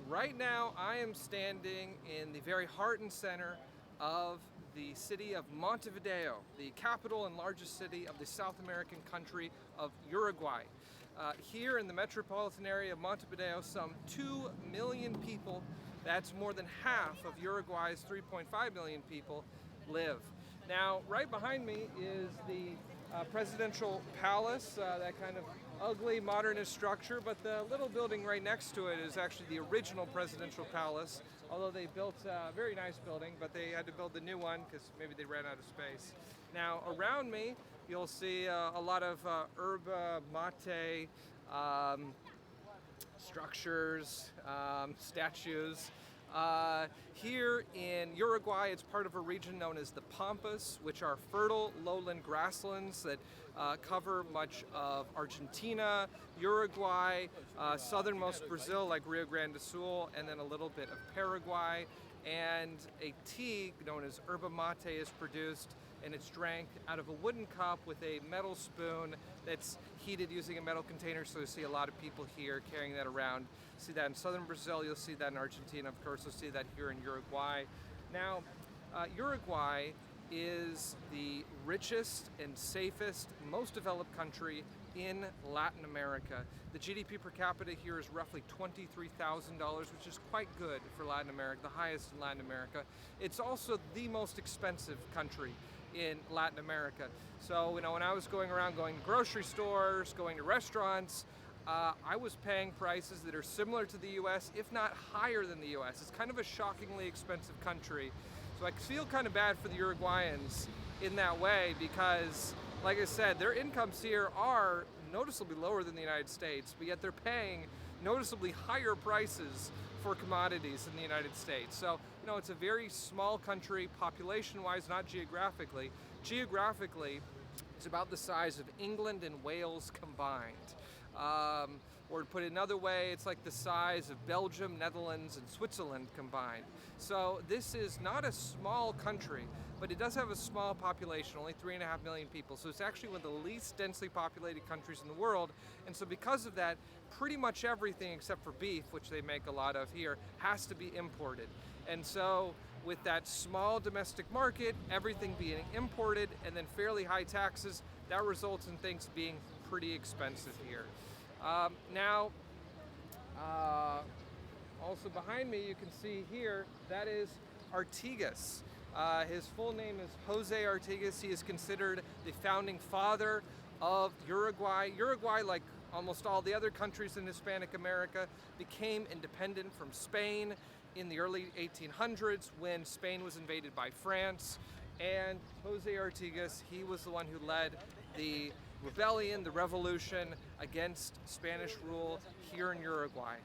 Right now, I am standing in the very heart and center of the city of Montevideo, the capital and largest city of the South American country of Uruguay. Here in the metropolitan area of Montevideo, some 2 million people, that's more than half of Uruguay's 3.5 million people, live. Now, right behind me is the presidential palace, that kind of ugly modernist structure, but the little building right next to it is actually the original presidential palace, although they built a very nice building, but they had to build a new one because maybe they ran out of space. Now, around me, you'll see a lot of yerba mate structures, statues. Here in Uruguay, it's part of a region known as the Pampas, which are fertile lowland grasslands that cover much of Argentina, Uruguay, southernmost Brazil like Rio Grande do Sul, and then a little bit of Paraguay. And a tea known as yerba mate is produced, and it's drank out of a wooden cup with a metal spoon that's heated using a metal container. So you see a lot of people here carrying that around. See that in southern Brazil, you'll see that in Argentina, of course, you'll see that here in Uruguay. Now, Uruguay is the richest and safest, most developed country in Latin America. The GDP per capita here is roughly $23,000, which is quite good for Latin America, the highest in Latin America. It's also the most expensive country in Latin America. So, when I was going around, going to grocery stores, going to restaurants, I was paying prices that are similar to the US, if not higher than the US. It's kind of a shockingly expensive country. So I feel kind of bad for the Uruguayans in that way because, like I said, their incomes here are noticeably lower than the United States, but yet they're paying noticeably higher prices for commodities in the United States. So, it's a very small country population-wise, not geographically. Geographically, it's about the size of England and Wales combined. Or to put it another way, it's like the size of Belgium, Netherlands, and Switzerland combined. So this is not a small country, but it does have a small population, only 3.5 million people. So it's actually one of the least densely populated countries in the world. And so because of that, pretty much everything except for beef, which they make a lot of here, has to be imported. And so with that small domestic market, everything being imported, and then fairly high taxes, that results in things being pretty expensive here. Now, also behind me, you can see here, that is Artigas. His full name is Jose Artigas. He is considered the founding father of Uruguay. Uruguay, like almost all the other countries in Hispanic America, became independent from Spain in the early 1800s when Spain was invaded by France. And Jose Artigas, he was the one who led the rebellion, the revolution against Spanish rule here in Uruguay.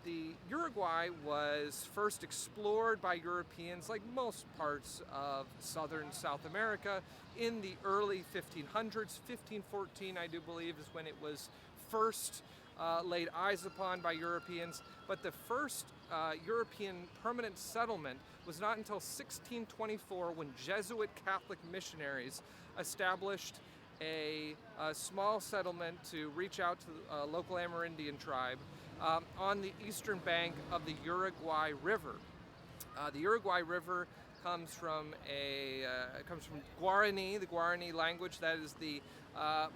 The Uruguay was first explored by Europeans, like most parts of southern South America, in the early 1500s. 1514, I do believe, is when it was first laid eyes upon by Europeans, but the first European permanent settlement was not until 1624 when Jesuit Catholic missionaries established a small settlement to reach out to a local Amerindian tribe on the eastern bank of the Uruguay River. The Uruguay River comes from Guarani, the Guarani language. That is the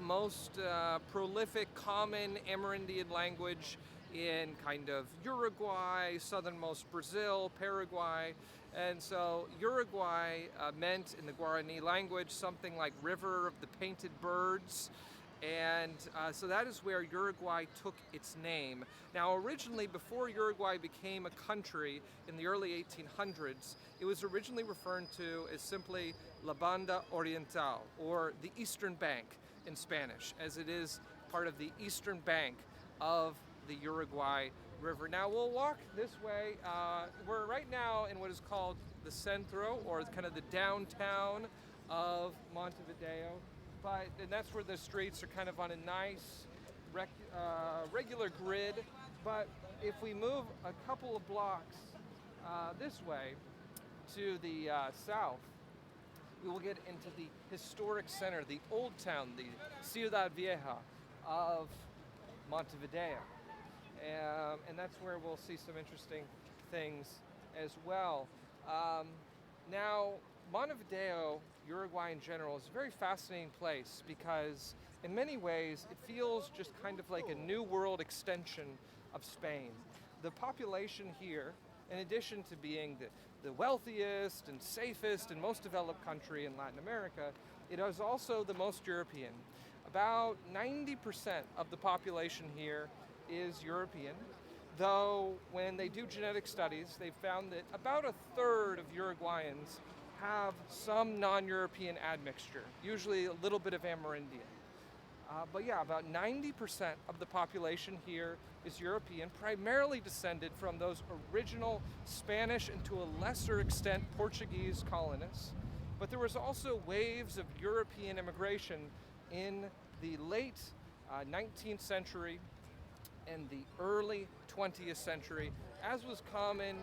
most prolific, common Amerindian language in kind of Uruguay, southernmost Brazil, Paraguay. And so Uruguay meant in the Guarani language something like river of the painted birds. And so that is where Uruguay took its name. Now, originally, before Uruguay became a country in the early 1800s, it was originally referred to as simply La Banda Oriental, or the Eastern Bank in Spanish, as it is part of the eastern bank of the Uruguay River. Now, we'll walk this way. We're right now in what is called the centro, or kind of the downtown of Montevideo. And that's where the streets are kind of on a nice regular grid. But if we move a couple of blocks this way to the south, we will get into the historic center, the old town, the Ciudad Vieja of Montevideo. and that's where we'll see some interesting things as well. Um, Now, Montevideo, Uruguay in general, is a very fascinating place because in many ways it feels just kind of like a new world extension of Spain. The population here, in addition to being the wealthiest and safest and most developed country in Latin America, it is also the most European. About 90% of the population here is European, though when they do genetic studies, they've found that about a third of Uruguayans have some non-European admixture, usually a little bit of Amerindian. But yeah, about 90% of the population here is European, primarily descended from those original Spanish and to a lesser extent Portuguese colonists. But there was also waves of European immigration in the late 19th century and the early 20th century, as was common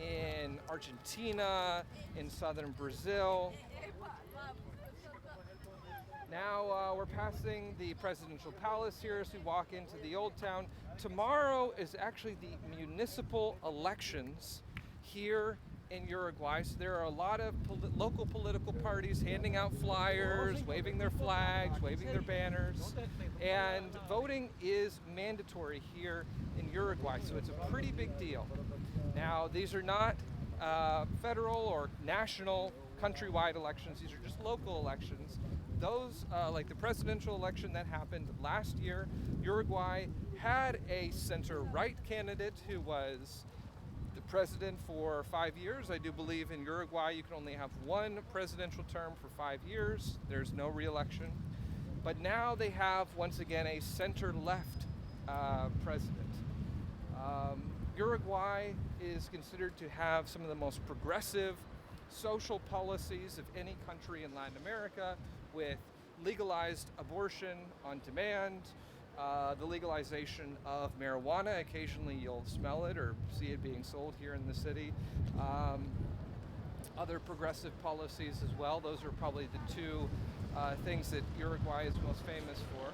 in Argentina, in southern Brazil. Now we're passing the presidential palace here as we walk into the old town. Tomorrow is actually the municipal elections here in Uruguay. So there are a lot of local political parties handing out flyers, waving their flags, waving their banners, and voting is mandatory here in Uruguay, so it's a pretty big deal. Now, these are not federal or national countrywide elections, these are just local elections. Those, like the presidential election that happened last year, Uruguay had a center-right candidate who was the president for 5 years. I do believe in Uruguay you can only have one presidential term for 5 years. There's no re-election. But now they have, once again, a center-left president. Uruguay is considered to have some of the most progressive social policies of any country in Latin America, with legalized abortion on demand, the legalization of marijuana. Occasionally you'll smell it or see it being sold here in the city. Other progressive policies as well. Those are probably the two things that Uruguay is most famous for.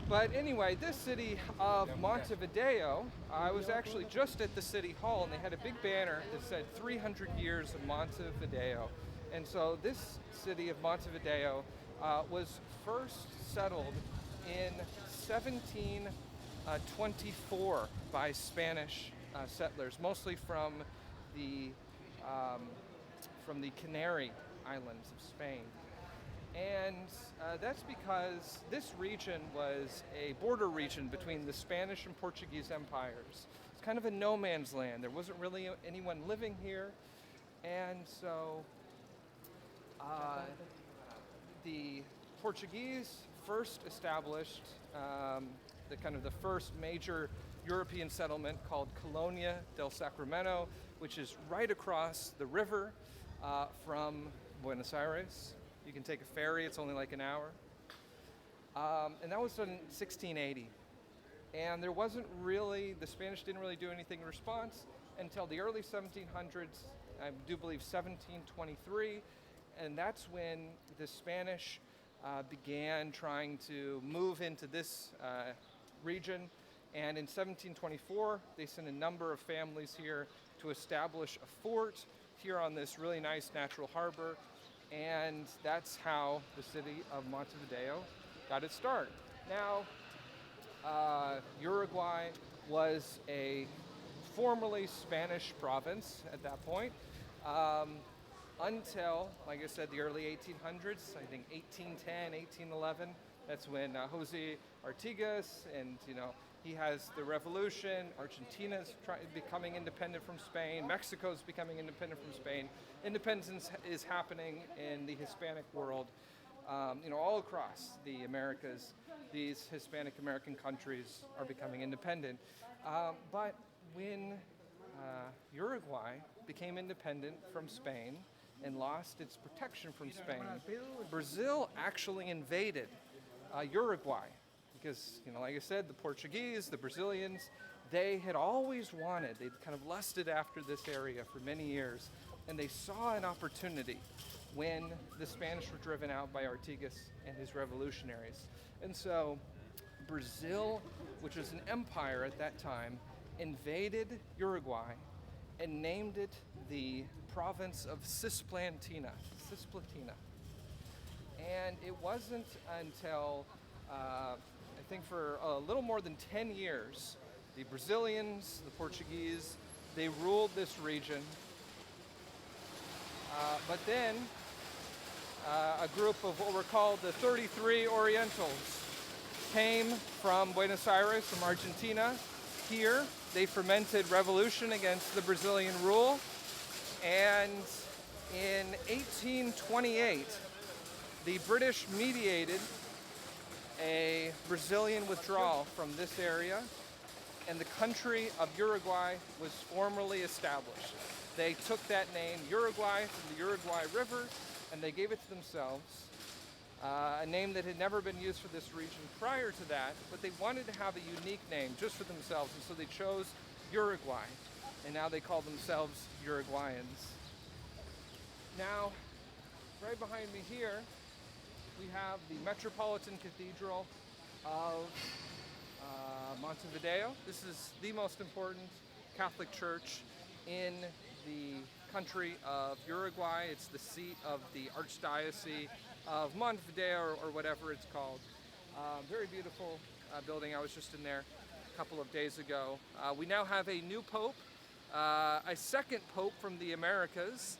But anyway, this city of Montevideo, I was actually just at the city hall and they had a big banner that said 300 years of Montevideo. And so this city of Montevideo was first settled in 1724 by Spanish settlers, mostly from the Canary Islands of Spain. And that's because this region was a border region between the Spanish and Portuguese empires. It's kind of a no man's land. There wasn't really anyone living here. And so the Portuguese first established the first major European settlement called Colonia del Sacramento, which is right across the river from Buenos Aires. You can take a ferry, it's only like an hour. And that was done in 1680. And there wasn't really, the Spanish didn't really do anything in response until the early 1700s, I do believe 1723, and that's when the Spanish began trying to move into this region. And in 1724, they sent a number of families here to establish a fort here on this really nice natural harbor. And that's how the city of Montevideo got its start. Now, Uruguay was a formerly Spanish province at that point, until, like I said, the early 1800s, I think 1810, 1811. That's when Jose Artigas, and he has the revolution. Argentina's becoming independent from Spain. Mexico's becoming independent from Spain. Independence is happening in the Hispanic world, all across the Americas. These Hispanic American countries are becoming independent. But when Uruguay became independent from Spain and lost its protection from Spain, Brazil actually invaded Uruguay. Because, like I said, the Portuguese, the Brazilians, they had always wanted, they'd kind of lusted after this area for many years, and they saw an opportunity when the Spanish were driven out by Artigas and his revolutionaries. And so Brazil, which was an empire at that time, invaded Uruguay and named it the province of Cisplatina. And it wasn't until, I think for a little more than 10 years, the Brazilians, the Portuguese, they ruled this region. But then a group of what were called the 33 Orientals came from Buenos Aires, from Argentina. Here, they fermented revolution against the Brazilian rule. And in 1828, the British mediated a Brazilian withdrawal from this area, and the country of Uruguay was formally established. They took that name, Uruguay, from the Uruguay River, and they gave it to themselves, a name that had never been used for this region prior to that, but they wanted to have a unique name just for themselves, and so they chose Uruguay, and now they call themselves Uruguayans. Now, right behind me here, we have the Metropolitan Cathedral of Montevideo. This is the most important Catholic church in the country of Uruguay. It's the seat of the Archdiocese of Montevideo, or whatever it's called. Very beautiful building. I was just in there a couple of days ago. We now have a new pope, a second pope from the Americas,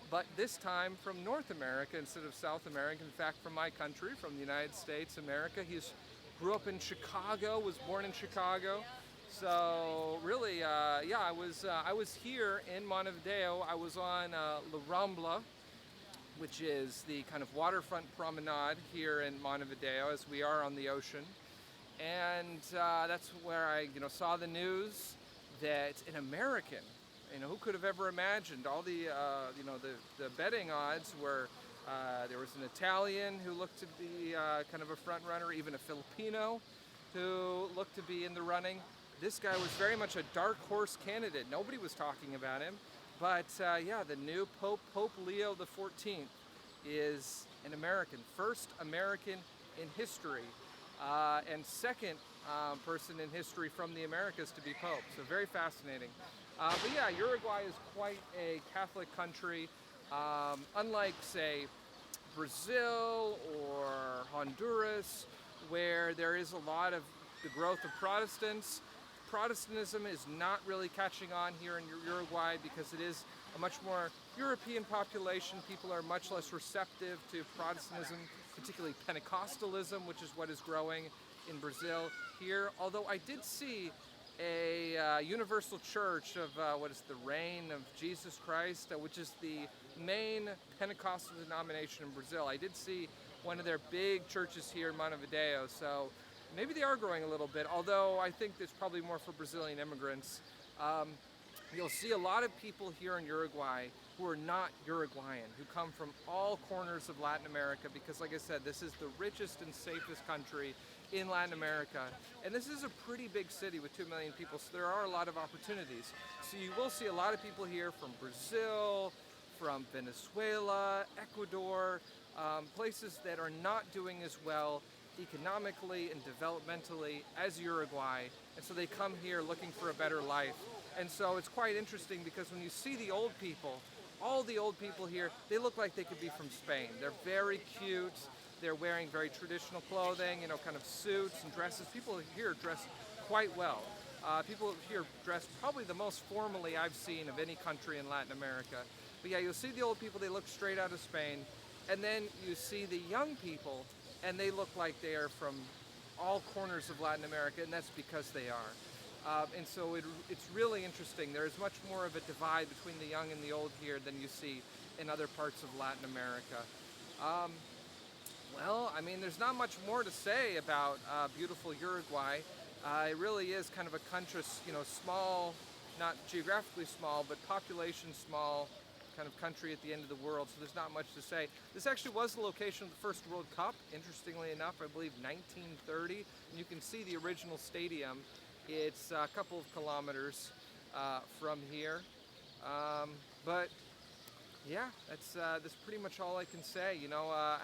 but this time from North America instead of South America. In fact, from my country, from the United States, America. He grew up in Chicago, was born in Chicago. So really, yeah, I was here in Montevideo. I was on La Rambla, which is the kind of waterfront promenade here in Montevideo, as we are on the ocean. And that's where I, saw the news that an American, who could have ever imagined? All the, the betting odds were there was an Italian who looked to be kind of a front runner, even a Filipino who looked to be in the running. This guy was very much a dark horse candidate. Nobody was talking about him. But yeah, the new Pope, Pope Leo XIV, is an American. First American in history, and second person in history from the Americas to be Pope. So very fascinating. But yeah, Uruguay is quite a Catholic country. Unlike, say, Brazil or Honduras, where there is a lot of the growth of Protestants, Protestantism is not really catching on here in Uruguay because it is a much more European population. People are much less receptive to Protestantism, particularly Pentecostalism, which is what is growing in Brazil here. Although I did see a universal church of the Reign of Jesus Christ, which is the main Pentecostal denomination in Brazil. I did see one of their big churches here in Montevideo, so maybe they are growing a little bit, although I think it's probably more for Brazilian immigrants. You'll see a lot of people here in Uruguay who are not Uruguayan, who come from all corners of Latin America, because like I said, this is the richest and safest country in Latin America. And this is a pretty big city with 2 million people, so there are a lot of opportunities. So you will see a lot of people here from Brazil, from Venezuela, Ecuador, places that are not doing as well economically and developmentally as Uruguay, and so they come here looking for a better life. And so it's quite interesting because when you see the old people, all the old people here, they look like they could be from Spain. They're very cute. They're wearing very traditional clothing, kind of suits and dresses. People here dress quite well. People here dress probably the most formally I've seen of any country in Latin America. But yeah, you'll see the old people, they look straight out of Spain. And then you see the young people, and they look like they are from all corners of Latin America, and that's because they are. And so it's really interesting. There is much more of a divide between the young and the old here than you see in other parts of Latin America. Well, I mean, there's not much more to say about beautiful Uruguay. It really is kind of a country, small, not geographically small, but population small, kind of country at the end of the world, so there's not much to say. This actually was the location of the first World Cup, interestingly enough, I believe 1930, and you can see the original stadium. It's a couple of kilometers from here, but yeah, that's pretty much all I can say.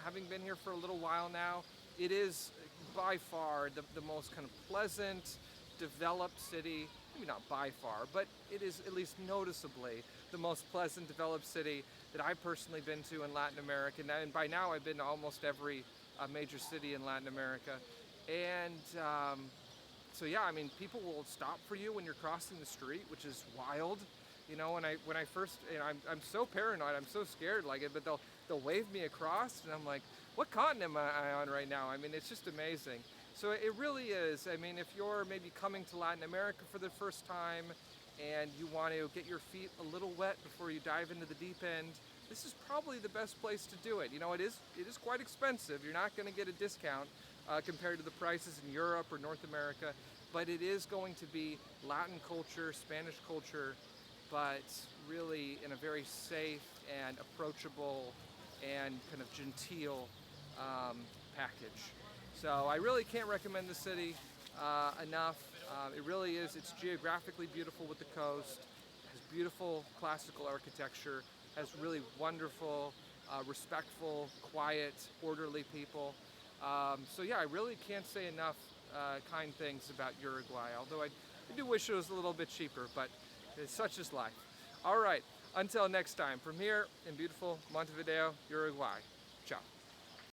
Having been here for a little while now, it is by far the most kind of pleasant, developed city. Maybe not by far, but it is at least noticeably the most pleasant, developed city that I've personally been to in Latin America. And by now I've been to almost every major city in Latin America. And so yeah, I mean, people will stop for you when you're crossing the street, which is wild. You know, when I first, you know, I'm so paranoid, I'm so scared like it, but they'll wave me across, and I'm like, what continent am I on right now? I mean, it's just amazing. So it really is. I mean, if you're maybe coming to Latin America for the first time, and you want to get your feet a little wet before you dive into the deep end, this is probably the best place to do it. You know, it is quite expensive. You're not going to get a discount compared to the prices in Europe or North America, but it is going to be Latin culture, Spanish culture, but really in a very safe and approachable and kind of genteel package. So I really can't recommend the city enough. It really is. It's geographically beautiful with the coast. It has beautiful classical architecture. Has really wonderful, respectful, quiet, orderly people. So yeah, I really can't say enough kind things about Uruguay. Although I do wish it was a little bit cheaper, but such is life. All right, until next time, from here in beautiful Montevideo, Uruguay. Ciao.